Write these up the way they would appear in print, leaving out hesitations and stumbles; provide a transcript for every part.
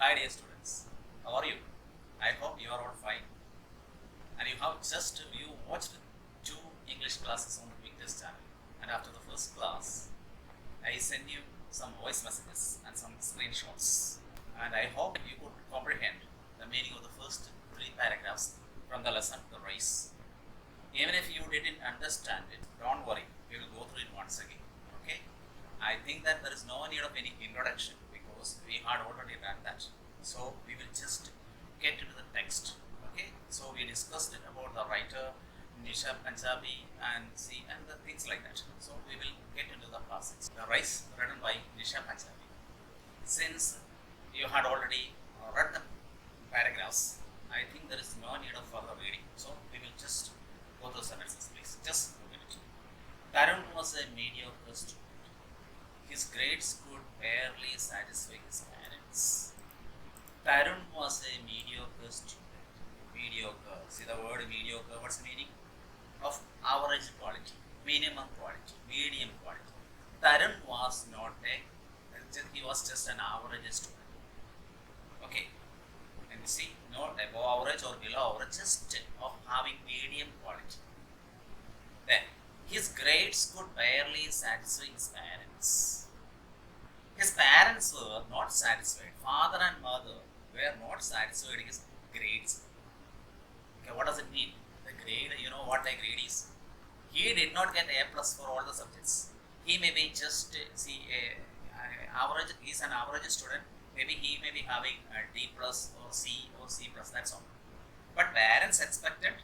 Hi dear students, how are you? I hope you are all fine. And you watched two English classes on the Weekdays channel. And after the first class, I sent you some voice messages and some screenshots. And I hope you could comprehend the meaning of the first three paragraphs from the lesson, The Race. Even if you didn't understand it, don't worry, we will go through it once again. Okay? I think that there is no need of any introduction because we had already done that. So we will just get into the text. Okay? So we discussed about the writer Nisha Panjabi and the things like that. So we will get into the passage. The Rise, written by Nisha Panjabi. Since you had already read the paragraphs, I think there is no need of further reading. So we will just go through sentences, please. Just a minute. Tarun was a mediocre student. His grades could barely satisfy his parents. Tarun was a mediocre student. Mediocre. See the word mediocre. What's the meaning? Of average quality, minimum quality, medium quality. Tarun was not he was just an average student. Okay. And you see, not above average or below average, just of having medium quality. Then, his grades could barely satisfy his parents. His parents were not satisfied. Father and mother were not satisfied with his grades. Okay, what does it mean? The grade, you know what a grade is? He did not get A plus for all the subjects. He may be just average. He's an average student. Maybe he may be having a D plus or C plus. That's all. But parents expected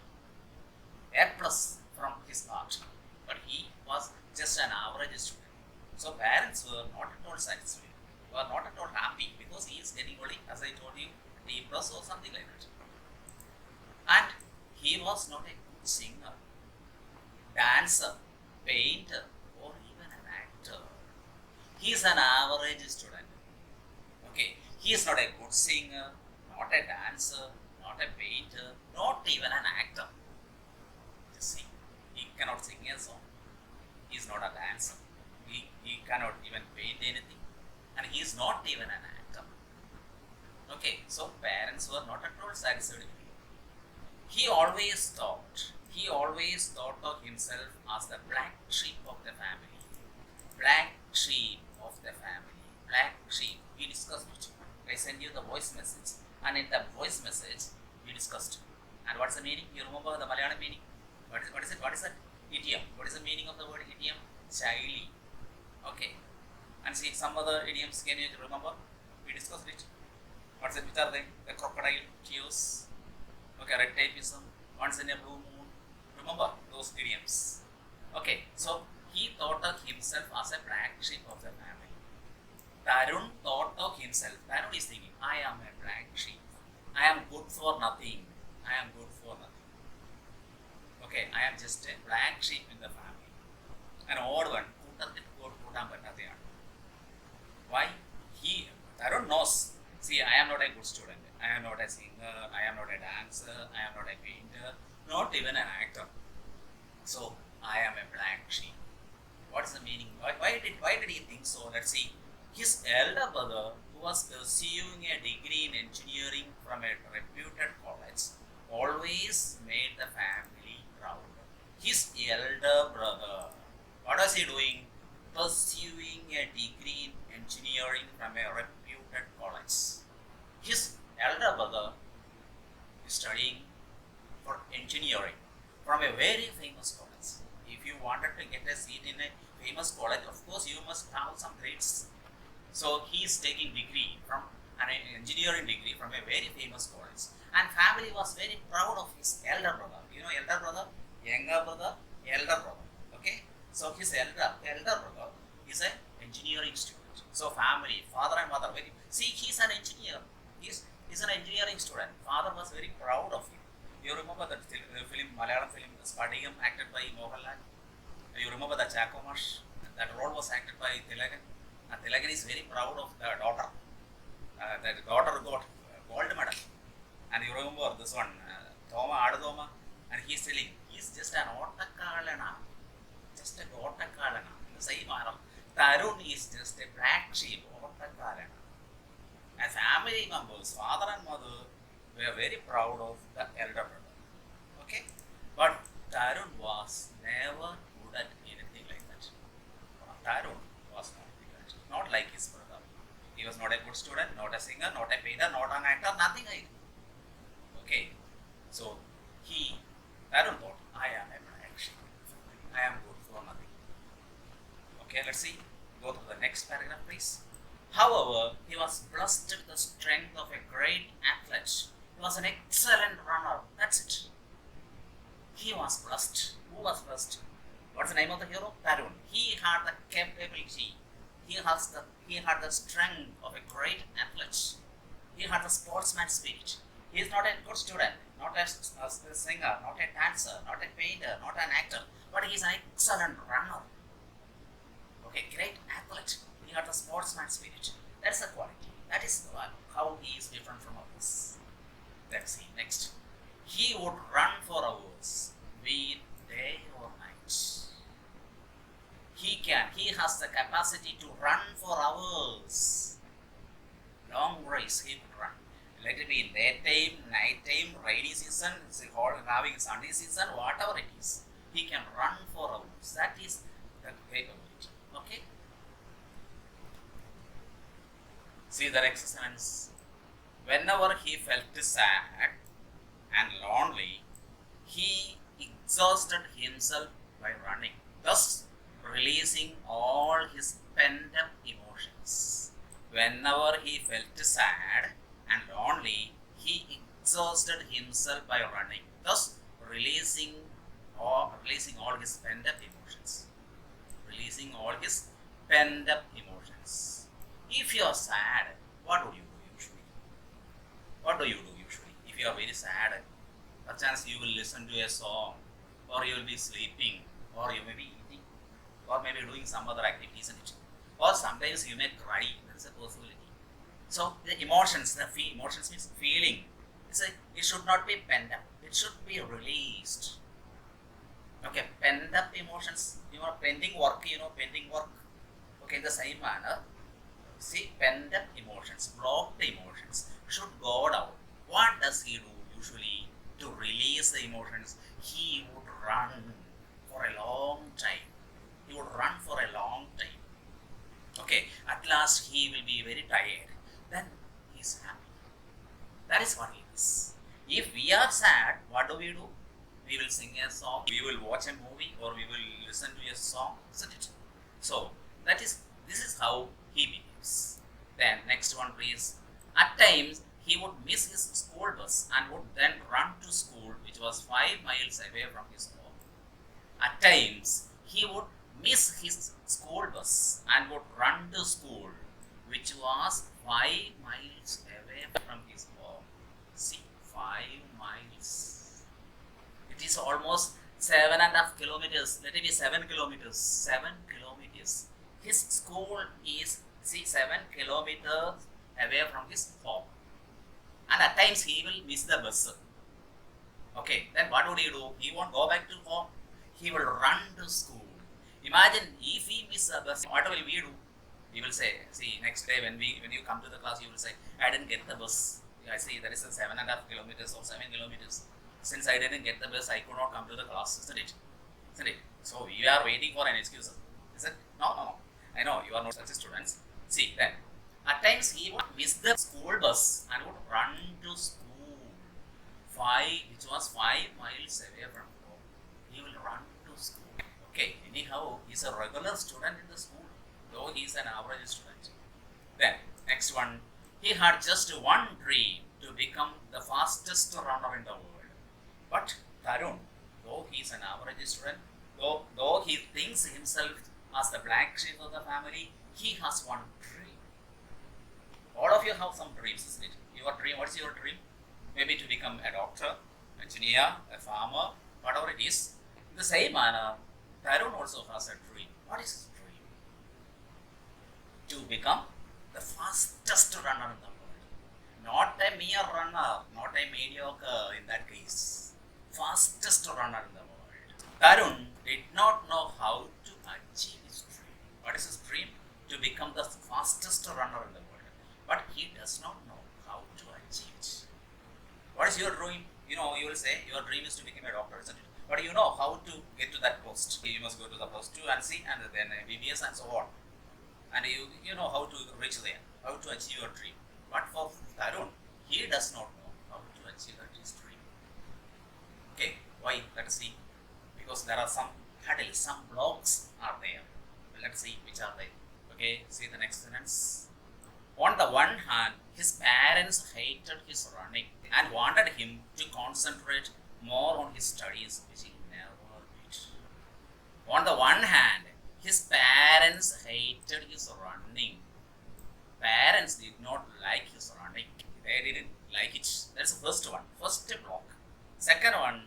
A plus from his part, but he was just an average student. So parents were not at all satisfied, were not at all happy because he is getting only, as I told you, D plus or something like that. And he was not a good singer, dancer, painter, or even an actor. He is an average student. Okay, he is not a good singer, not a dancer, not a painter, not even an actor. Just see, he cannot sing a song. He is not a dancer. He cannot even paint anything. And he is not even an actor. Okay, so parents were not at all satisfied with him. He always thought of himself as the black sheep of the family. Black sheep of the family. Black sheep. We discussed it. I sent you the voice message. And in the voice message, we discussed. And what's the meaning? You remember the Malayalam meaning? What is it? What is that? Idiom. What is the meaning of the word idiom? Chily. Okay. And see some other idioms. Can you remember? We discussed it. What's it? Which are they? The crocodile tears. Okay, red tapeism. Once in a blue moon. Remember those idioms. Okay. So he thought of himself as a black sheep of the family. Tarun thought of himself. Tarun is thinking, I am a black sheep. I am good for nothing. I am good for nothing. Okay, I am just a black sheep in the family. An odd one. Why? Tarun knows. See, I am not a good student. I am not a singer. I am not a dancer. I am not a painter. Not even an actor. So, I am a black sheep. What is the meaning? Why did he think so? Let's see. His elder brother, who was pursuing a degree in engineering from a reputed college, always made the family proud. His elder brother, what was he doing? Pursuing a degree in engineering from a reputed college. His elder brother is studying for engineering from a very famous college. If you wanted to get a seat in a famous college, of course you must have some grades. So he is taking degree from an engineering degree from a very famous college. And family was very proud of his elder brother. You know elder brother, younger brother, elder brother. Okay? So his elder brother is an engineering student. So family, father and mother, he's an engineer. He's an engineering student. Father was very proud of him. You remember that film, Malayalam film, Spadigam, acted by Mohanlal? You remember the Chakomash? That role was acted by Tilagan. And Tilagan is very proud of the daughter. That daughter got gold medal. And you remember this one, Thoma Adadoma, and he's telling, he's just an Otakalana. Just a Otakalana. The same Tarun is just a black sheep, Otakalana. A family family members, father and mother, were very proud of the elder brother. Okay? But Tarun was never good at anything like that. Tarun was not good, not like his brother. He was not a good student, not a singer, not a painter, not an actor, nothing like that. Okay? So Tarun thought, I am a black sheep. I am good for nothing. Okay, let's see. Go to the next paragraph, please. However, he was blessed with the strength of a great athlete. He was an excellent runner. That's it. He was blessed. Who was blessed? What's the name of the hero? Tarun. He had the capability. He had the strength of a great athlete. He had the sportsman spirit. He is not a good student, not a singer, not a dancer, not a painter, not an actor, but he is an excellent runner. Okay, great athlete. He had the sportsman spirit. That's the quality. That is how he is different from others. Let's see. Next. He would run for hours, be it day or night. He has the capacity to run for hours. Long race he could run. Let it be in daytime, nighttime, rainy season, having sunny season, whatever it is. He can run for hours. That is the capability. Okay? See the exercise. Whenever he felt sad and lonely, he exhausted himself by running, thus releasing all his pent-up emotions. Whenever he felt sad and lonely, he exhausted himself by running, thus releasing all his pent-up emotions. Releasing all his pent-up emotions. If you are sad, what do you do usually? What do you do usually? If you are very sad, perchance you will listen to a song, or you will be sleeping, or you may be eating, or maybe doing some other activities in it. Or sometimes you may cry. There is a possibility. So the emotions means feeling. It should not be pent up. It should be released. Okay, pent up emotions. Pending work. Okay, in the same manner. See, pent up emotions, blocked emotions should go down. What does he do usually to release the emotions? He would run for a long time. Okay, at last he will be very tired. Then he is happy. That is what it is. If we are sad, what do? We will sing a song, we will watch a movie, or we will listen to a song, isn't it? So this is how he behaves. Then next one, please. At times he would miss his school bus and would then run to school, which was 5 miles away from his home. At times he would miss his school bus and would run to school, which was 5 miles away from his home. See, 5 miles. It is almost 7.5 kilometers. Let it be 7 kilometers. 7 kilometers. His school is 7 kilometers away from his home. And at times he will miss the bus. Okay, then what would he do? He won't go back to home. He will run to school. Imagine if he miss a bus, what will we do? We will say, see, next day when you come to the class, you will say, I didn't get the bus. I see there is a 7.5 kilometers or 7 kilometers. Since I didn't get the bus, I could not come to the class, isn't it? So we are waiting for an excuse. Is it? No. I know you are not such students. See, then at times he would miss the school bus and would run to school. Which was 5 miles away from home. He will run to school. Okay, anyhow, he is a regular student in the school, though he is an average student. Then, next one. He had just one dream, to become the fastest runner in the world. But Tarun, though he is an average student, though he thinks himself as the black sheep of the family, he has one dream. All of you have some dreams, isn't it? Your dream, what's your dream? Maybe to become a doctor, engineer, a farmer, whatever it is. In the same manner, Tarun also has a dream. What is his dream? To become the fastest runner in the world. Not a mere runner, not a mediocre in that case. Fastest runner in the world. Tarun did not know how to achieve his dream. What is his dream? To become the fastest runner in the world. But he does not know how is your dream? You know, you will say your dream is to become a doctor, isn't it? But you know how to get to that post. You must go to the post 2 and C and then BBS and so on. And you know how to reach there, how to achieve your dream. But for Tarun, he does not know how to achieve his dream. Okay, why? Let us see. Because there are some hurdles, some blocks are there. Let's see which are they. Okay, see the next sentence. On the one hand, his parents hated his running and wanted him to concentrate more on his studies, which he never did. On the one hand, his parents hated his running. Parents did not like his running. They didn't like it. That's the first one. First block. Second one,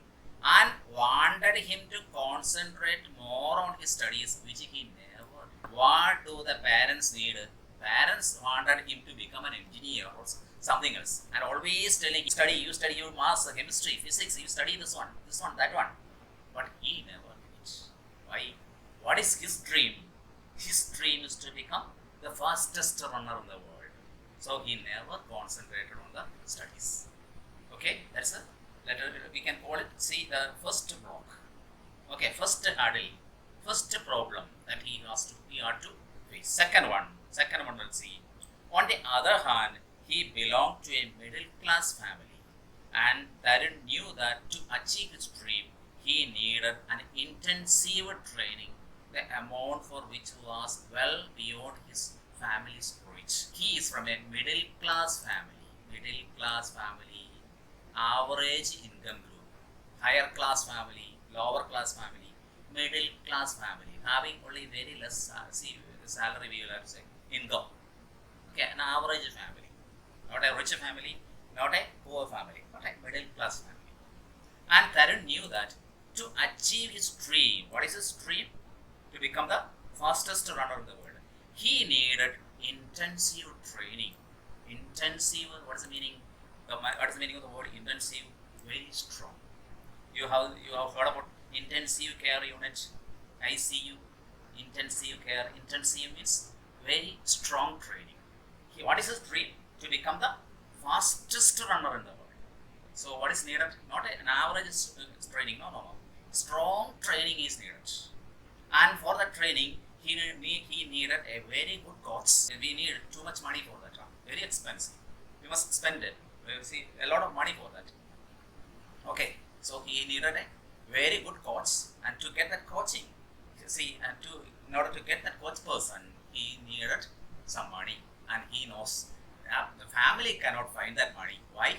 and wanted him to concentrate more on his studies, which he never did. What do the parents need? Parents wanted him to become an engineer or something else, and always telling him, you study your maths, chemistry, physics, you study this one, that one. But he never did it. Why? What is his dream? His dream is to become the fastest runner in the world. So he never concentrated on the studies. Okay, that's a letter. We can call it, see, the first block. Okay, first hurdle, first problem that he had to face. Second one we'll see. On the other hand, he belonged to a middle class family, and Tarun knew that to achieve his dream, he needed an intensive training, the amount for which was well beyond his family's reach. He is from a middle class family, average income group, higher class family, lower class family, middle class family, having only very less salary, we will have to say, income. Okay, an average family, not a rich family, not a poor family, but a middle class family. And Tarun knew that to achieve his dream, what is his dream? To become the fastest runner in the world, he needed intensive training. Intensive, what is the meaning? What is the meaning of the word intensive? Very strong. You have heard about intensive care unit, ICU. Intensive care. Intensive means very strong training. What is his dream? To become the fastest runner in the world. So what is needed? Not an average training. No. Strong training is needed. And for that training, he needed a very good coach. We need too much money for that. Very expensive. We must spend it. We see a lot of money for that. Okay, so he needed a very good coach, and to get that coaching, in order to get that coach person, he needed some money, and he knows that the family cannot find that money. Why?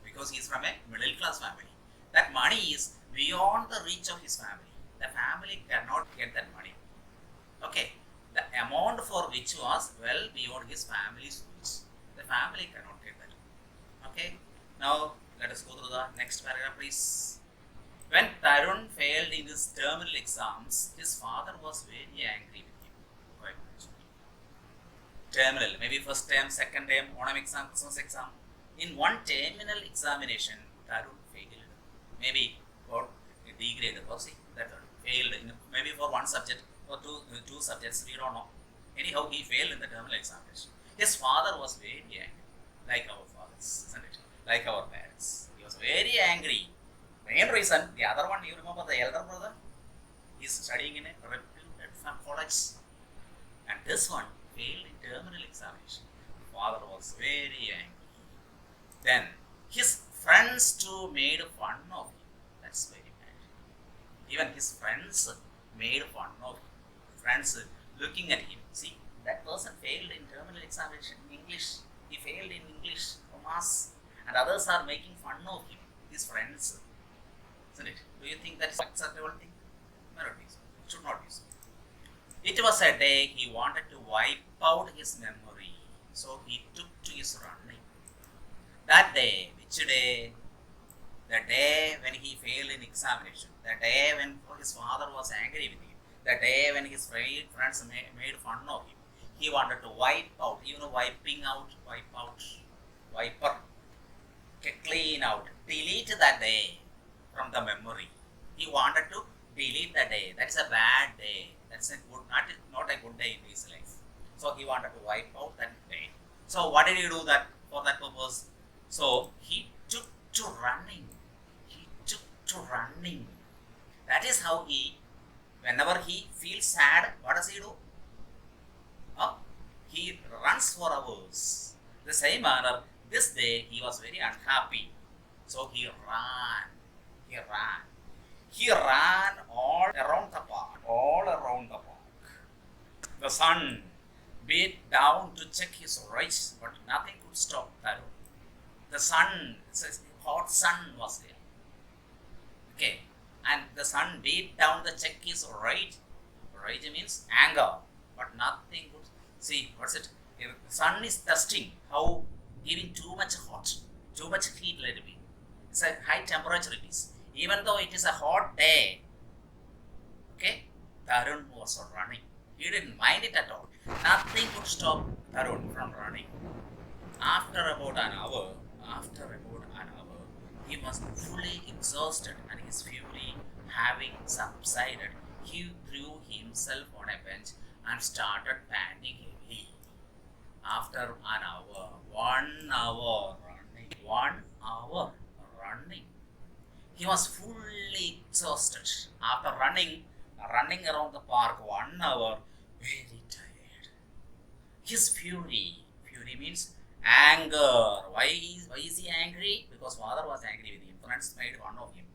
Because he is from a middle class family. That money is beyond the reach of his family. The family cannot get that money. Okay, the amount for which was well beyond his family's reach. The family cannot get that. Okay, now let us go through the next paragraph, please. When Tarun failed in his terminal exams, his father was very angry with him. Quite much. Terminal, maybe first term, second term, Onam exam, Christmas exam. In one terminal examination, Tarun failed. Maybe got degraded, or see, that failed in maybe for one subject or two subjects, we don't know. Anyhow, he failed in the terminal examination. His father was very angry, like our fathers, isn't it? Like our parents. He was very angry. Main reason, the other one, you remember the elder brother? He is studying in a reputed college. And this one failed in terminal examination. The father was very angry. Then, his friends too made fun of him. That's very bad. Even his friends made fun of him. Friends looking at him. See, that person failed in terminal examination in English. He failed in English or maths. And others are making fun of him. His friends. Isn't it? Do you think that is acceptable thing? No, not be so. It should not be so. It was a day he wanted to wipe out his memory. So he took to his running. That day, which day? The day when he failed in examination. The day when his father was angry with him. The day when his friends made fun of him. He wanted to wipe out. You know, wiping out, wipe out, wiper. Okay, clean out. Delete that day from the memory. He wanted to delete the day. That's a bad day. That's a good, not a good day in his life. So he wanted to wipe out that day. So what did he do that for that purpose? So he took to running. He took to running. That is how he, whenever he feels sad, what does he do? He runs for hours. The same manner, this day he was very unhappy. So he ran. He ran. He ran all around the park. All around the park. The sun beat down to check his rights, but nothing could stop Tarun. The sun, hot sun was there. Okay. And the sun beat down to check his right. Right means anger, but nothing could. See, what's it? The sun is testing how giving too much hot, too much heat, let it be. It's a high temperature it is. Even though it is a hot day, okay, Tarun was running. He didn't mind it at all. Nothing could stop Tarun from running. After about an hour, he was fully exhausted and his fury having subsided, he threw himself on a bench and started panting heavily. After an hour, 1 hour running, he was fully exhausted. After running around the park 1 hour, very tired. His fury means anger. Why is he angry? Because father was angry with him. Friends made fun of him.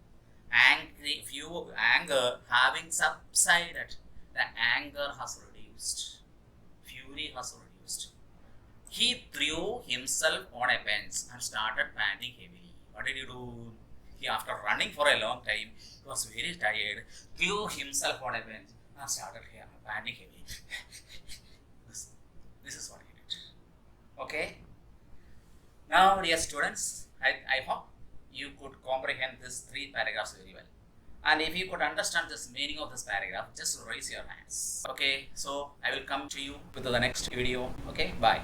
Anger having subsided, the anger has reduced. Fury has reduced. He threw himself on a bench and started panting heavily. What did he do? He, after running for a long time, he was very tired, threw himself on a bench and started panting heavily. This is what he did. Okay? Now, dear students, I hope you could comprehend these 3 paragraphs very well. And if you could understand this meaning of this paragraph, just raise your hands. Okay, so I will come to you with the next video. Okay, bye.